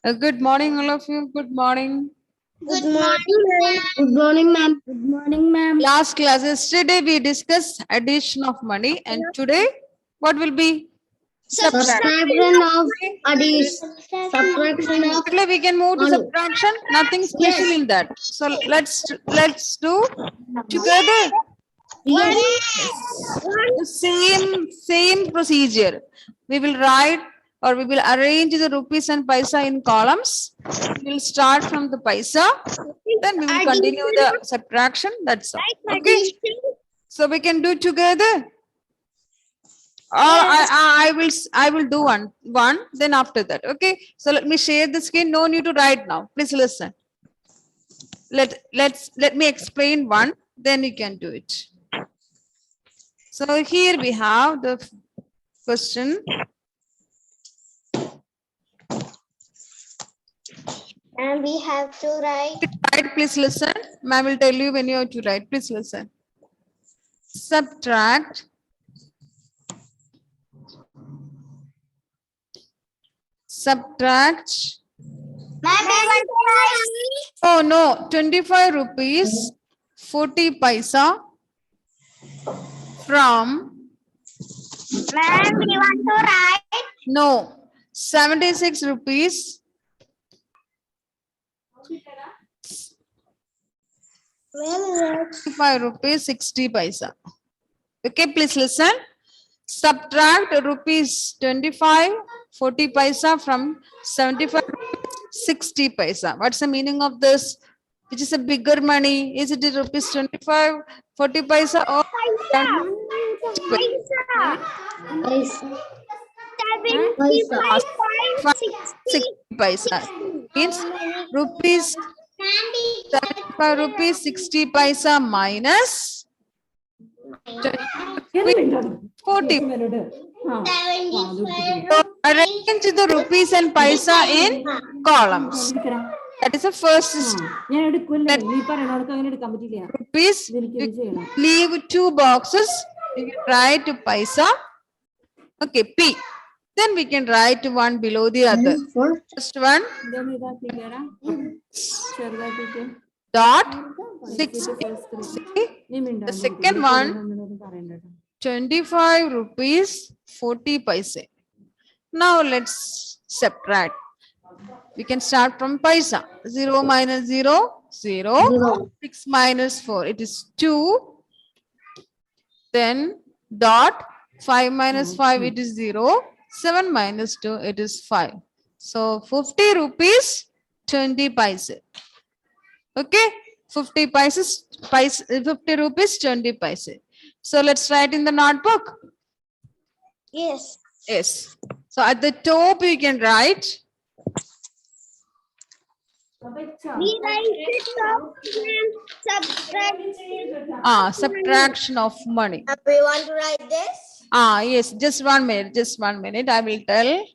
Good morning, all of you. Good morning. Good morning, ma'am. Good morning, ma'am. Good morning, ma'am. Last class, yesterday we discussed addition of money, and today what will be? Subtraction of addition. Subtraction of Exactly, we can move to money. subtraction. Nothing special Yes. in that. So let's do together. Yes. The same procedure. We will write or we will arrange the rupees and paisa in columns. We will start from the paisa, then we will continue the subtraction. That's all. Okay. So we can do together. Or I will do one. Then after that, okay. So let me share the screen. No need to write now. Please listen. Let me explain one. Then you can do it. So here we have the question. And we have to write. Write. Please listen. Ma'am will tell you when you have to write. Please listen. Subtract. Subtract. Ma'am, we want to write. Oh no, 25 rupees 40 paisa from Ma'am, we want to write. no 76 rupees Ma'am, 5 rupees 60 paisa. Okay, please listen. Subtract rupees 25 40 paisa from 75 rupees 60 paisa. What's the meaning of this? Which is a bigger money? Is it rupees 25 40 paisa or Paisa. 60 paisa? Means rupees 75 rupees 60 paisa minus 40. So arrange the rupees and paisa in columns. That is the first rupees. Leave 2 boxes. You can write paisa. Okay, P. Then we can write one below the other. First one dot 60. The second one 25 rupees 40 paise. Now let's subtract. We can start from paisa. 0 minus 0, 0. 6 minus 4, it is 2. Then dot 5 minus 5, it is 0. 7 minus 2, it is 5. So 50 rupees 20 paise. Okay, 50 paise, 50 rupees 20 paise. So let's write in the notebook. Yes. Yes. So at the top you can write. We write Subtraction of money. We want to write this. Yes, just 1 minute, just 1 minute. I will tell.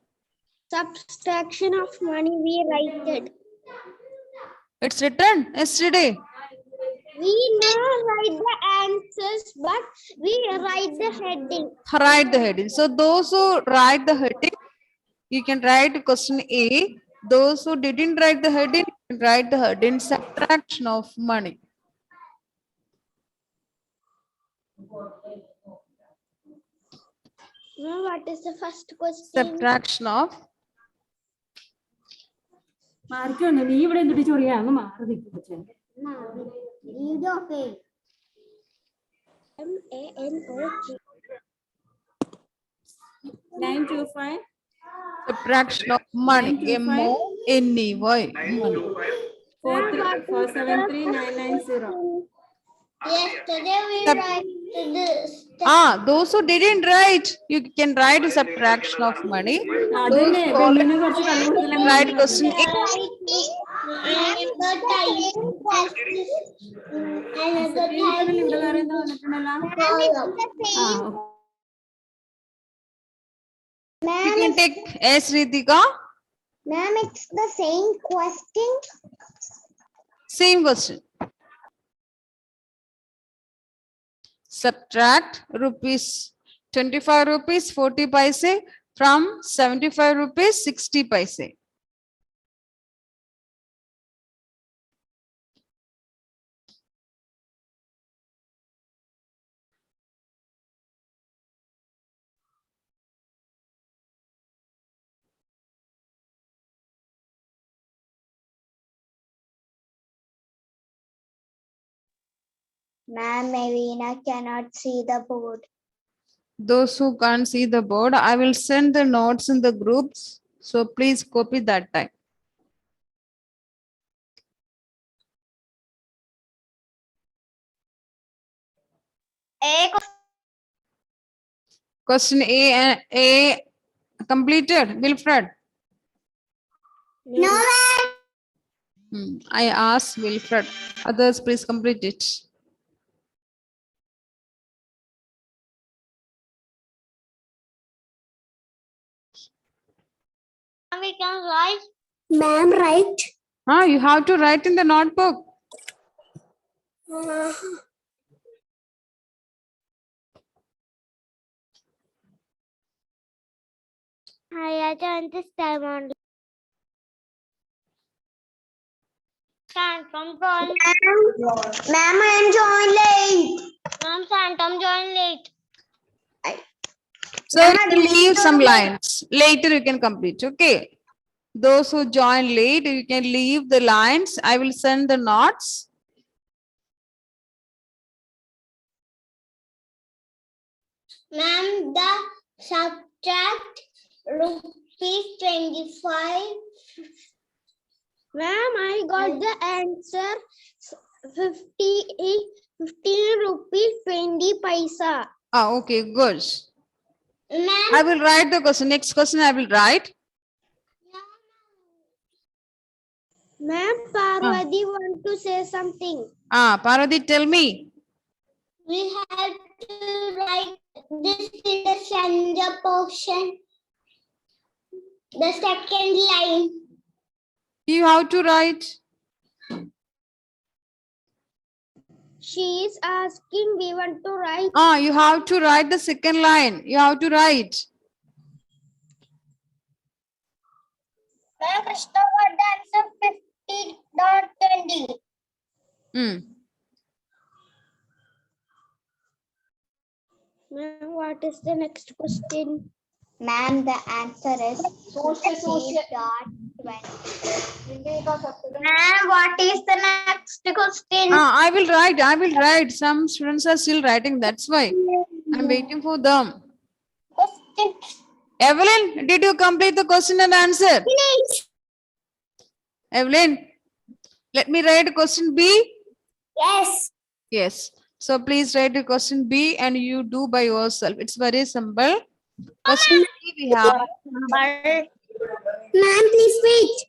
Subtraction of money we write it. It's written yesterday. We never write the answers, but we write the heading. Write the heading. So those who write the heading, you can write question A. Those who didn't write the heading, you can write the heading subtraction of money. What is the first question? Subtraction of MANOG. 925. subtraction of money. MONEY. 473,990. Yesterday we write this. Those who didn't write, you can write subtraction of money. Those who already write question A. You can take S. Ritika. Ma'am, it's the same question. Same question. Subtract rupees 25 rupees 40 paise from 75 rupees 60 paise. Ma'am, Marina cannot see the board. Those who can't see the board, I will send the notes in the groups. So please copy that time. Question A completed, Wilfred. No, I asked Wilfred. Others, please complete it. we can write. Ma'am, write. You have to write in the notebook. I joined this time only. Phantom join. Ma'am, I am joined late. Ma'am, Phantom joined late. So you can leave some lines. Later you can complete. Okay. Those who join late, you can leave the lines. I will send the notes. Ma'am, the subtract rupees 25. Ma'am, I got the answer 15 rupees 20 paisa. Okay, good. Ma'am, I will write the question. Next question I will write. Ma'am, Parvati want to say something. Parvati, tell me. We have to write this in the center portion. The second line. You have to write. She is asking, we want to write. You have to write the second line. You have to write. Ma'am, Krishna got the answer 50 not 20. Ma'am, what is the next question? Ma'am, the answer is 50.20. Ma'am, what is the next question? I will write. Some students are still writing. That's why I'm waiting for them. Question. Evelyn, did you complete the question and answer? Finish. Evelyn, let me write question B. Yes. Yes. So please write the question B and you do by yourself. It's very simple. Question B we have. Ma'am, please wait.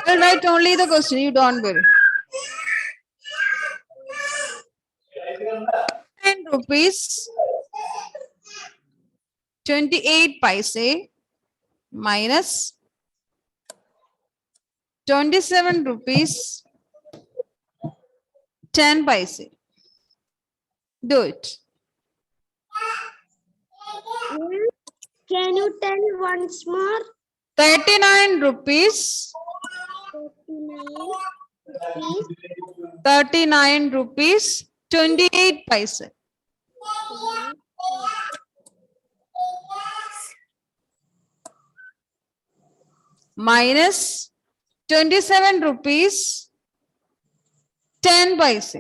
I'll write only the question. You don't worry. 10 rupees 28 paise minus 27 rupees 10 paise. Do it. Can you tell once more? 39 rupees 39 rupees 28 paise minus 27 rupees 10 paise.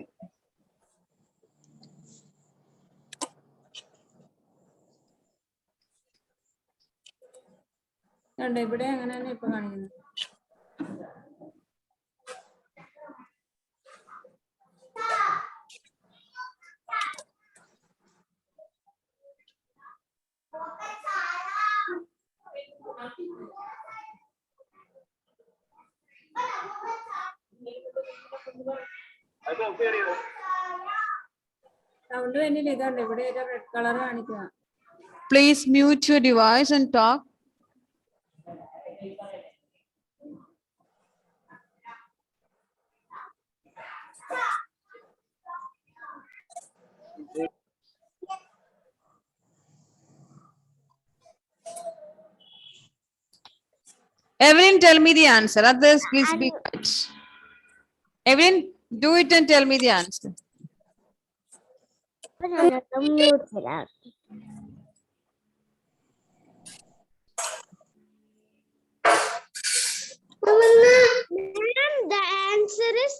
ഇവിടെ അങ്ങനെയാണ് ഇപ്പൊ കാണിക്കുന്നത്. Sound വേണ്ടിയില്ല, ഇതുണ്ട് ഇവിടെ red colour കാണിക്കുക. Please mute your device and talk. Evelyn, tell me the answer. Others, please be quiet. Evelyn, do it and tell me the answer. The answer is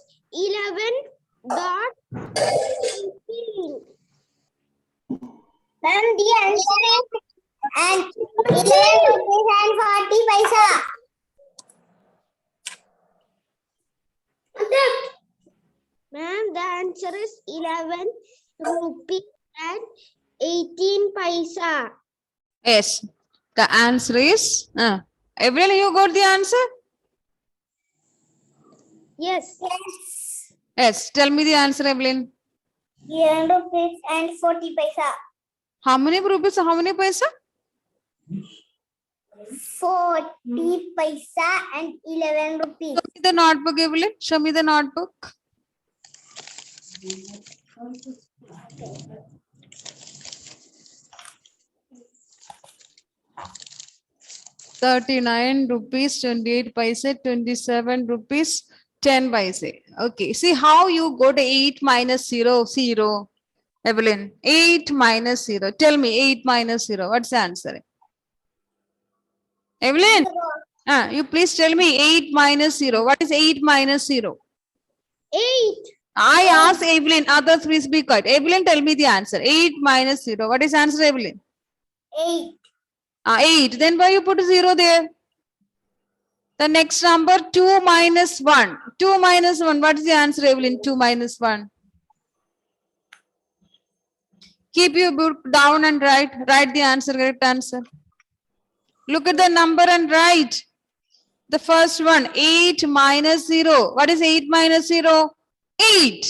paisa. Ma'am, the answer is 11 rupees and 18 paisa. Yes. The answer is, Evelyn, you got the answer? Yes. Yes. Tell me the answer, Evelyn. 11 rupees and 40 paisa. How many rupees? How many paisa? 40 paisa and 11 rupees. Show me the notebook, Evelyn. Show me the notebook. ₹39, 28 paise, 27 rupees, 10 paise. Okay. See how you got 8 minus 0, 0. Evelyn, 8 minus 0. Tell me 8 minus 0. What's the answer? Evelyn, you please tell me 8 minus 0. What is 8 minus 0? 8. I asked Evelyn, others please be quiet. Evelyn, tell me the answer. 8 minus 0. What is answer, Evelyn? 8. 8. Then why you put 0 there? The next number 2 minus 1. 2 minus 1. What is the answer, Evelyn? 2 minus 1. Keep your book down and write. Write the answer, correct answer. Look at the number and write. The first one, 8 minus 0. What is 8 minus 0? 8.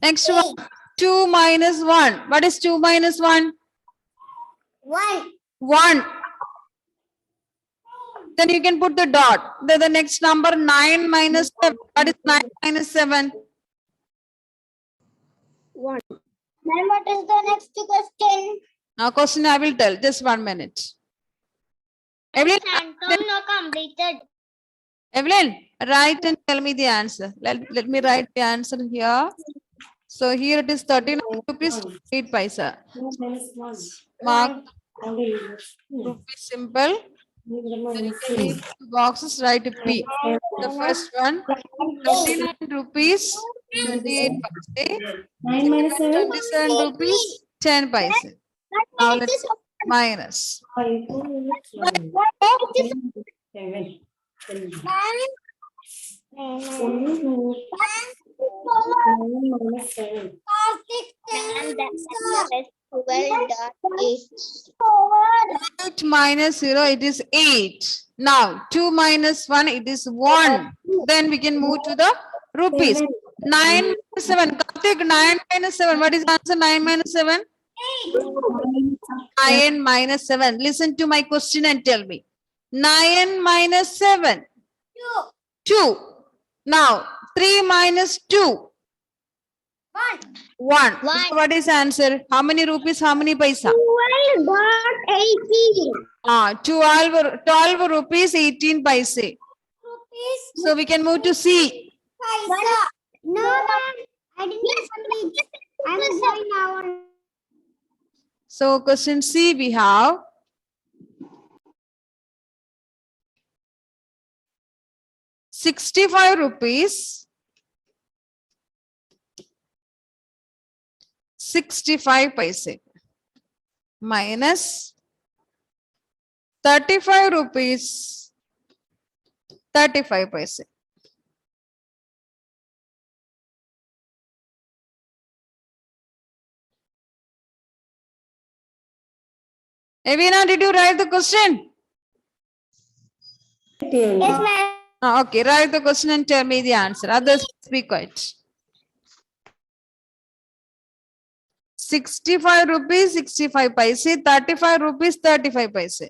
Next one, 2 minus 1. What is 2 minus 1? 1. 1. Then you can put the dot. Then the next number, 9 minus 7. What is 9 minus 7? 1. Ma'am, what is the next question? Now question I will tell. Just 1 minute. Evelyn, No completed. Evelyn, write and tell me the answer. Let me write the answer here. So here it is 39 rupees 8 paisa. Mark rupees simple. Then you can leave two boxes, write a P. The first one, 39 rupees 28 paise. 9 minus 7. 27 rupees 10 paise. Now let's minus. 8 minus 0, it is 8. Now 2 minus 1, it is 1. Then we can move to the rupees. 9 minus 7. Karthik, 9 minus 7. What is the answer? 9 minus 7? 9 minus 7. Listen to my question and tell me. 9 minus 7. 2. Now 3 minus 2. 1. So what is answer? How many rupees? How many paisa? 12 rupees 18 paise. So we can move to C. No, ma'am. I didn't complete. I'm going now. So question C we have 65 rupees 65 paise minus 35 rupees 35 paise. Evina, did you write the question? Yes, ma'am. Okay, write the question and tell me the answer. Others be quiet. 65 rupees 65 paise, 35 rupees 35 paise.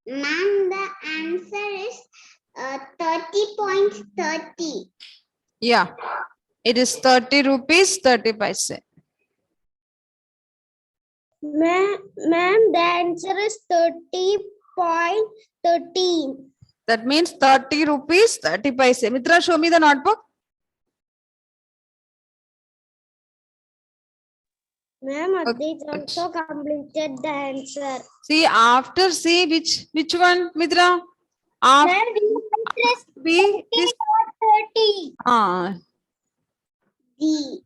Ma'am, the answer is 30.30. Yeah, it is 30 rupees 30 paise. Ma'am, the answer is 30.13. That means 30 rupees, 30 paise. Mitra, show me the notebook. Ma'am, Okay. Adit also completed the answer. See, after C, which one, Mitra? After B is 30. D.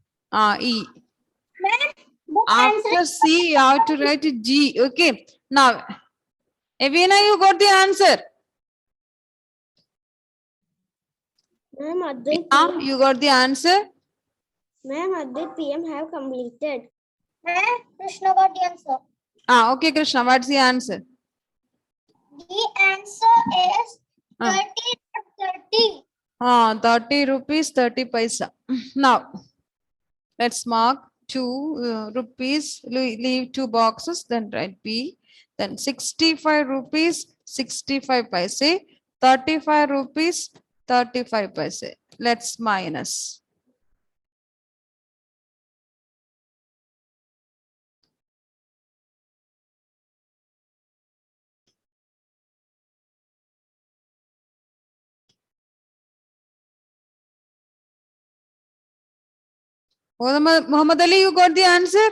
E. Ma'am, the After C, you have to write G. Okay. Now, Evina, you got the answer. Ma'am, Adit. You got the answer. Ma'am, Adit PM have completed. Ma'am, Krishna got the answer. Okay, Krishna, what's the answer? The answer is 30 30. 30 rupees, 30 paisa. Now, let's mark 2 rupees, leave 2 boxes, then write B. Then 65 rupees, 65 paise, 35 rupees, 35 paise. Let's minus. Muhammad Ali, you got the answer?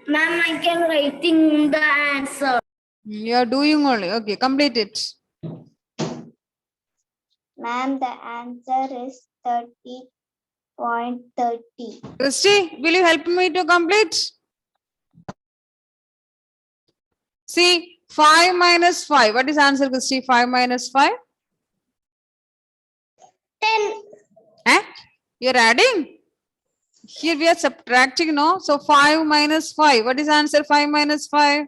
Ma'am, I can writing the answer. You are doing only. Okay, complete it. Ma'am, the answer is 30.30. Christy, will you help me to complete? See, 5 minus 5. What is answer, Christy? 5 minus 5? 10. Eh? You're adding? Here we are subtracting, no? So 5 minus 5. What is answer? 5 minus 5?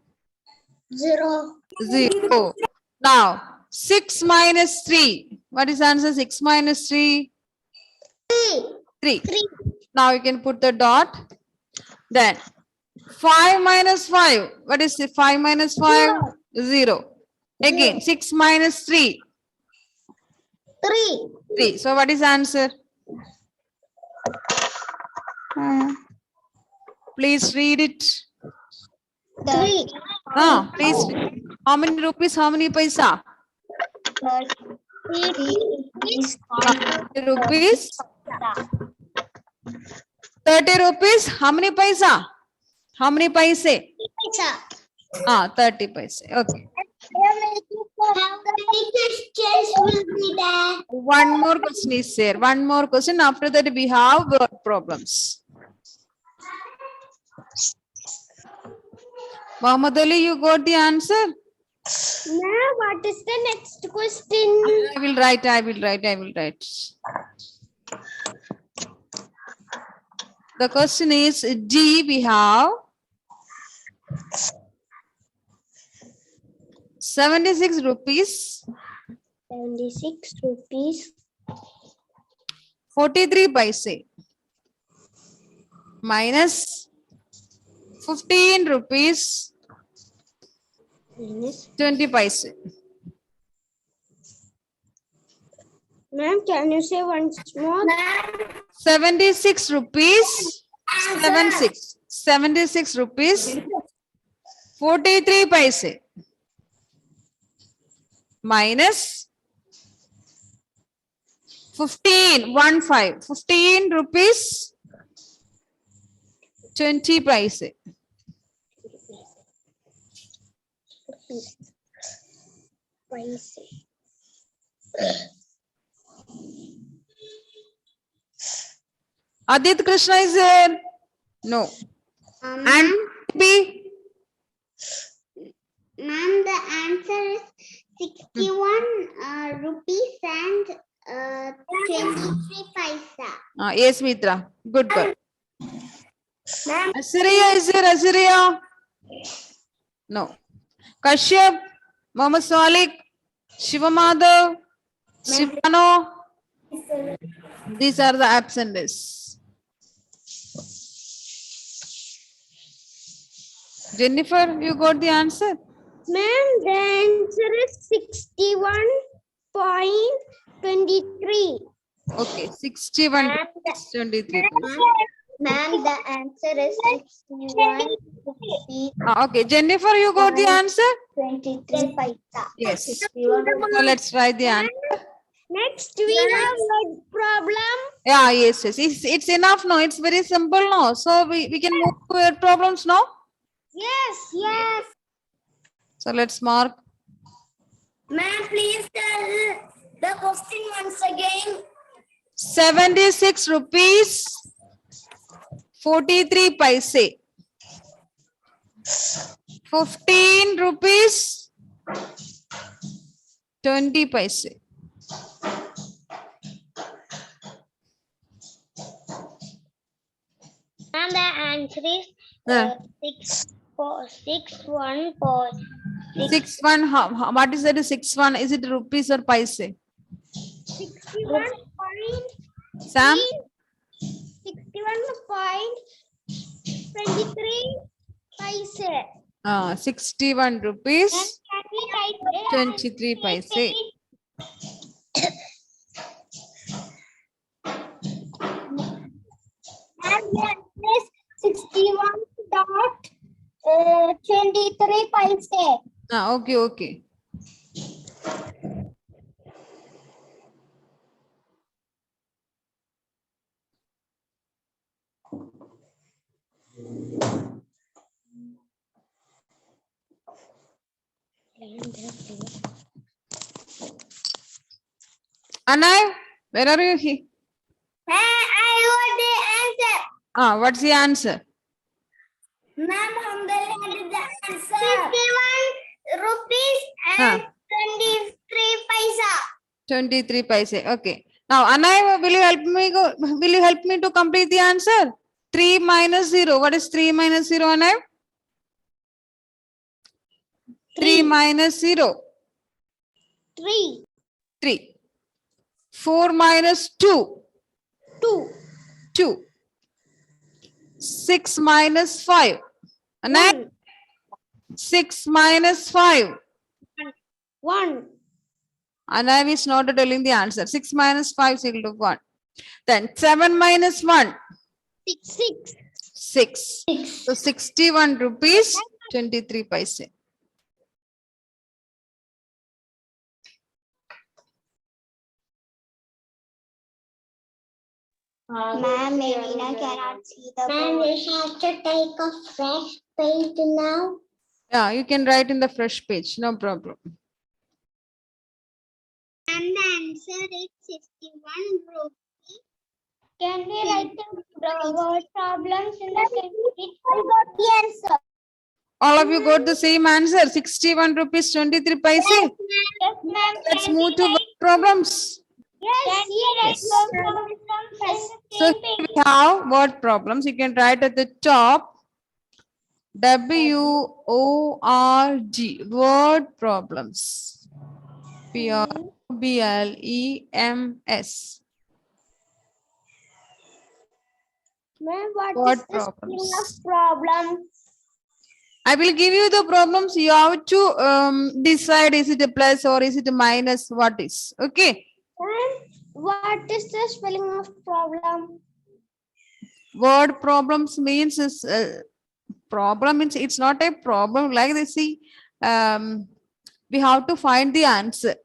0. 0. Now, 6 minus 3. What is answer? 6 minus 3? 3. Now you can put the dot. Then 5 minus 5. What is it? 5 minus 5? 0. Again, 6 minus 3. 3. 3. So what is answer? Please read it. 3. Please. How many rupees? How many paisa? 30 Rupees. 30 rupees. How many paisa? How many paise? 30 paise. Okay. How many questions will be there? One more question is there. One more question. After that, we have word problems. Muhammad Ali, you got the answer? Ma'am, what is the next question? I will write. The question is D. We have 76 rupees, 76 rupees. 43 paise minus 15 rupees, Minus. 20 paise. Ma'am, can you say once more? 76 rupees, 76 rupees, 43 paise minus 15 rupees, 20 paise. Adit Krishna is there? No. And B? Ma'am, the answer is 61 rupees and 23 paisa. Yes, Mitra. Good girl. Ma'am, Assyria is there? Assyria? No. Kashyap, Mohammed Salik, Shiva Madhav, Shivano. These are the absent lists. Jennifer, you got the answer? ma'am, the answer is 61.23. Okay, 61, 23. Ma'am, the answer is 61. Okay, Jennifer, you got the answer? 23 paisa. Yes. So let's write the answer. Next we have word problem. Yeah, yes, yes. It's enough now. It's very simple now. So we can move to your problems now. Yes. So let's mark. Ma'am, please tell the question once again. 76 rupees 43 paise. 15 rupees 20 paise. And the answer is Yeah. 6.1. 6-1. What is that? 6-1. Is it rupees or paise? 61.23 Sam? paise. 61 rupees And can we write 23 paise. And then this 61.23 paise. Okay, okay. Anay, where are you? I got the answer. What's the answer? Ma'am, Hamdal had the answer. 51 rupees and 23 paisa. 23 paise. Okay. Now, Anay, will you help me go? Will you help me to complete the answer? 3 minus 0. What is 3 minus 0, Anay? 3 minus 0. 3. 3. 4 minus 2. 2. 2. 6 minus 5. Anay? 6 minus 5. 1. Anay is not telling the answer. 6 minus 5 is equal to 1. Then 7 minus 1. 6. 6. So 61 rupees 23 paise. Ma'am, Melina cannot see the board. We have to take a fresh page now. Yeah, you can write in the fresh page. No problem. And the answer is 61 rupees. Can we write the word problems in the same page? I got the answer. All of you got the same answer. 61 rupees 23 paise. Yes, ma'am. Let's move to word problems. Yes. So here we have word problems. You can write at the top WORD, word problems. PROBLEMS. Ma'am, what Word is the spelling problems. of problems? I will give you the problems. You have to decide, is it a plus or is it a minus? What is? Okay. And what is the spelling of problem? Word problems means is problem means it's not a problem like they see. We have to find the answer.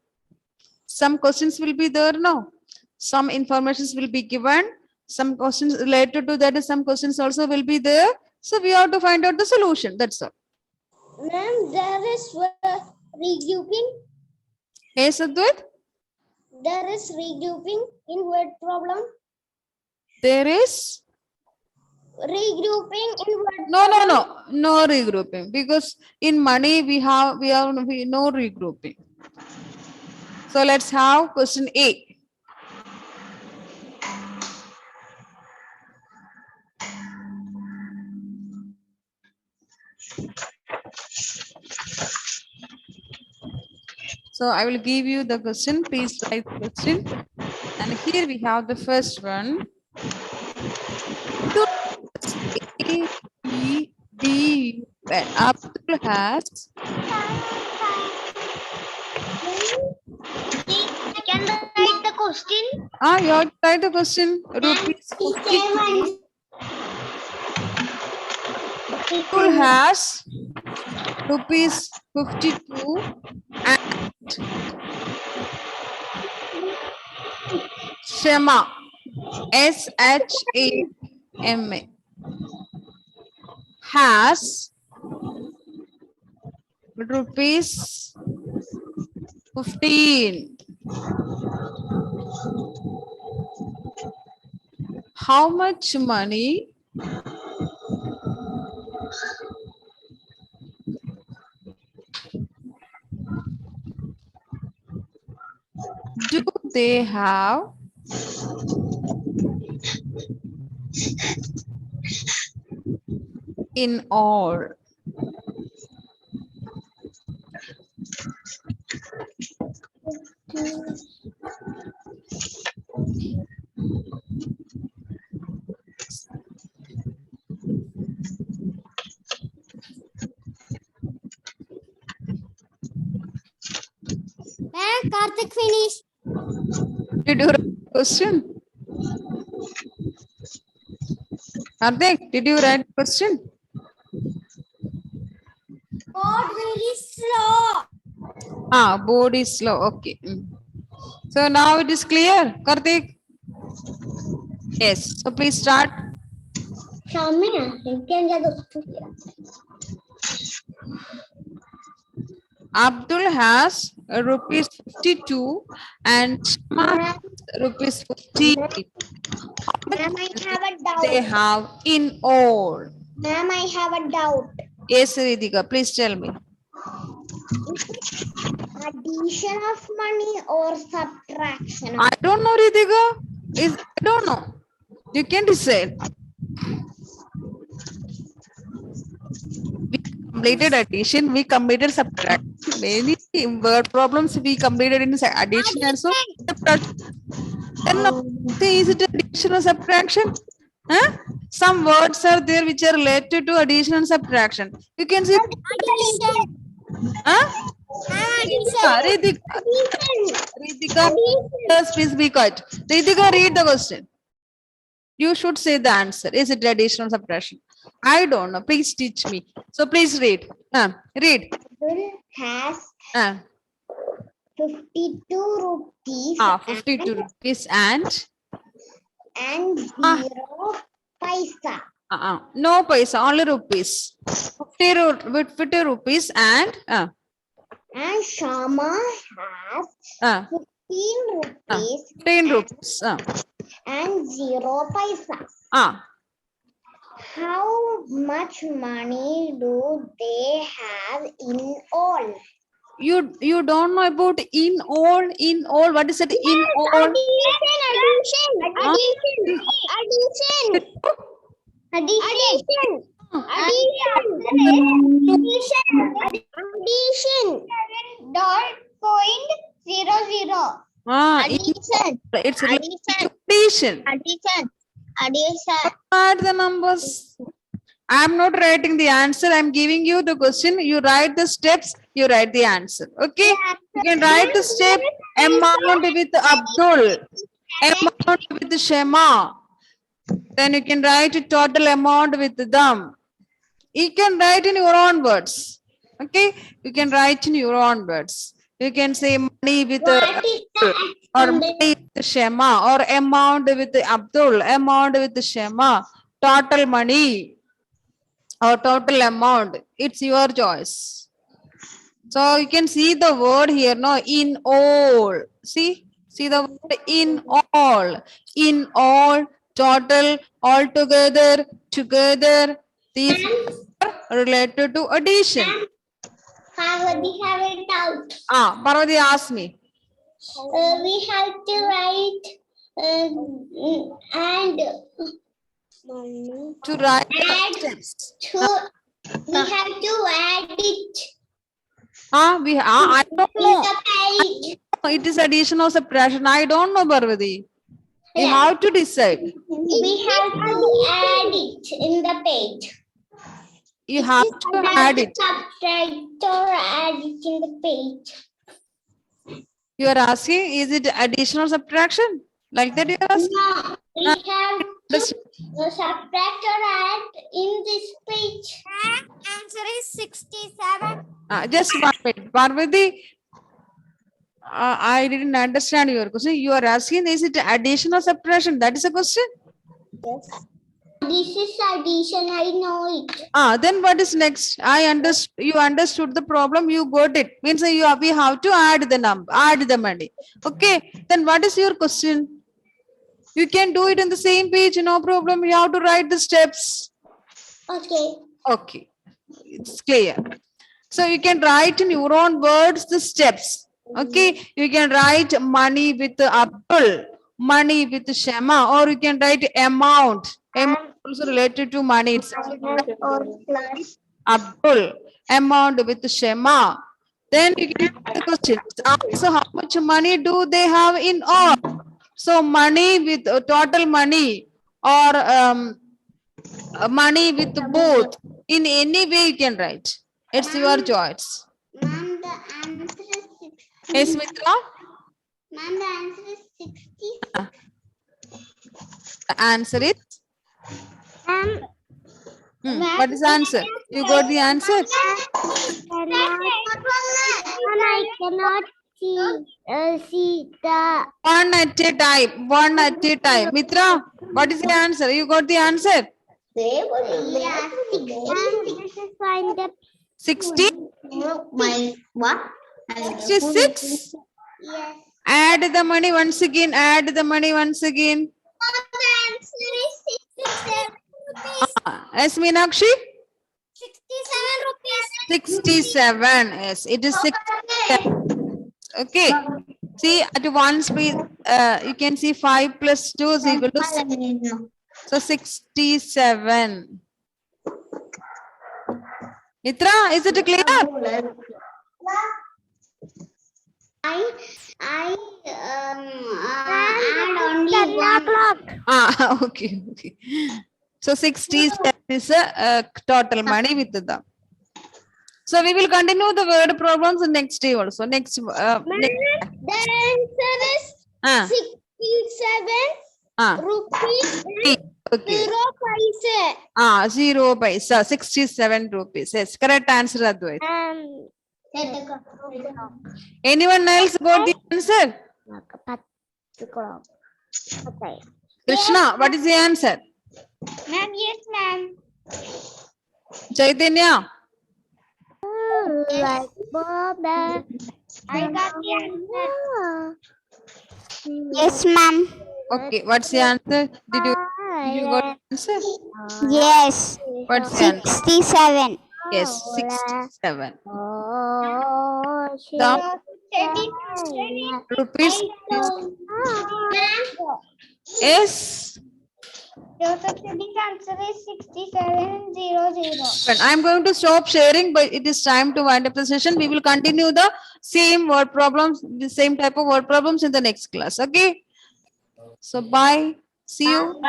Some questions will be there now. Some informations will be given. Some questions related to that. Some questions also will be there. So we have to find out the solution. That's all. Ma'am, there is regrouping. Hey, Sadhvit? There is regrouping in word problem. There is Regrouping in word no regrouping, because in money we no regrouping. So let's have question A. So I will give you the question. Please write the question. And here we have the first one. A, B, D, U, N. Abdul has. Can I write the question? You have to write the question. Rupees 50. Abdul has rupees 52 and Shema, Shama, has rupees 15. How much money do they have in all? Karthik finish. Did you write the question? Karthik, did you write the question? Board very slow. Board is slow. Okay. So now it is clear, Karthik? Yes. So please start. Shamina, you can get the Abdul has rupees 52 and Shama has rupees 50. Ma'am, I have a They doubt. have in all. Ma'am, I have a doubt. Yes, Ritika, please tell me. Addition of money or subtraction I of don't know, Ritika. I don't know. You can decide. We completed addition, we completed subtraction. Many word problems we completed in addition and so subtraction. Then now, is it addition or subtraction? Huh? Some words are there which are related to addition and subtraction. You can see. addition. Huh? Addition. Ritika, yes, please be quiet. Ritika, read the question. You should say the answer. Is it addition or subtraction? I don't know. Please teach me. So please read. Read. Abdul has 52 rupees 52 rupees and and 0 paisa. no paisa, only rupees. 50 rupees and And Shama has 15 rupees 10 rupees. and 0 paisa. How much money do they have in all? You don't know about in all. What is it? In all. Addition. Dot point 00. It's related to addition. Add the numbers. I'm not writing the answer. I'm giving you the question. You write the steps. You write the answer. Okay. You can write the step amount with Abdul, amount with Shema. Then you can write total amount with them. You can write in your own words. Okay. You can write in your own words. You can say money with or money with Shema or amount with Abdul, amount with Shema, total money or total amount. It's your choice. So you can see the word here, no, in all. See the word in all, total, all together, together. These are related to addition. We have it out. Parvati asked me. We have to write and To write add steps. we have to add it I don't in know. the page. It is addition or subtraction. I don't know, Parvati. You have to decide. We have to add it in the page. You have to add it. Subtract or add it in the page. You are asking, is it addition or subtraction? Like that you are asking? No, we have to Subtract or add in this page. Answer is 67. Just 1 minute. Parvati, I didn't understand your question. You are asking, is it addition or subtraction? That is a question. Yes. This is addition, I know it. Then what is next? You understood the problem, you got it. Means we have to add the number, add the money. Okay, then what is your question? You can do it in the same page, no problem. You have to write the steps. Okay. Okay, it's clear. So you can write in your own words the steps. Okay, you can write money with Abdul, money with Shema, or you can write amount. Amount also related to money. It's Abdul, amount with Shema. Then you can ask the question. So how much money do they have in all? So money with total money, or money with both. In any way you can write. It's your choice. Ma'am, the answer is 60. Yes, Mitra? Ma'am, the answer is 60. The answer is? Ma'am, What is the answer? You got the answer? I cannot see the. One at a time. One at a time. Mitra, what is the answer? You got the answer? Yeah, 60? What? 66? Yes. Add the money once again. Add the money once again. The answer is 67 rupees. Yes, Meenakshi? 67 rupees. 67. Yes, it is 67. Okay. See, at one speed, you can see 5 plus 2 is equal to 6. So 67. Mitra, is it clear? I add only 1 o'clock. Okay. So 67 is a total money with them. So we will continue the word problems in next day also. Next. The answer is Ah. 67 rupees Okay. 0 paise. 0 paisa, 67 rupees. Yes, correct answer, Advait. Anyone else got the answer? Krishna, what is the answer? Ma'am, yes, ma'am. Chaitanya? I got the answer. Yes, ma'am. Okay, what's the answer? Did you got the answer? Yes. What's the answer? 67. Yes, 67. The Rupees. Yes. Joseph Siddi's answer is 6700. I'm going to stop sharing, but it is time to wind up the session. We will continue the same word problems, the same type of word problems in the next class. Okay. So bye. See you.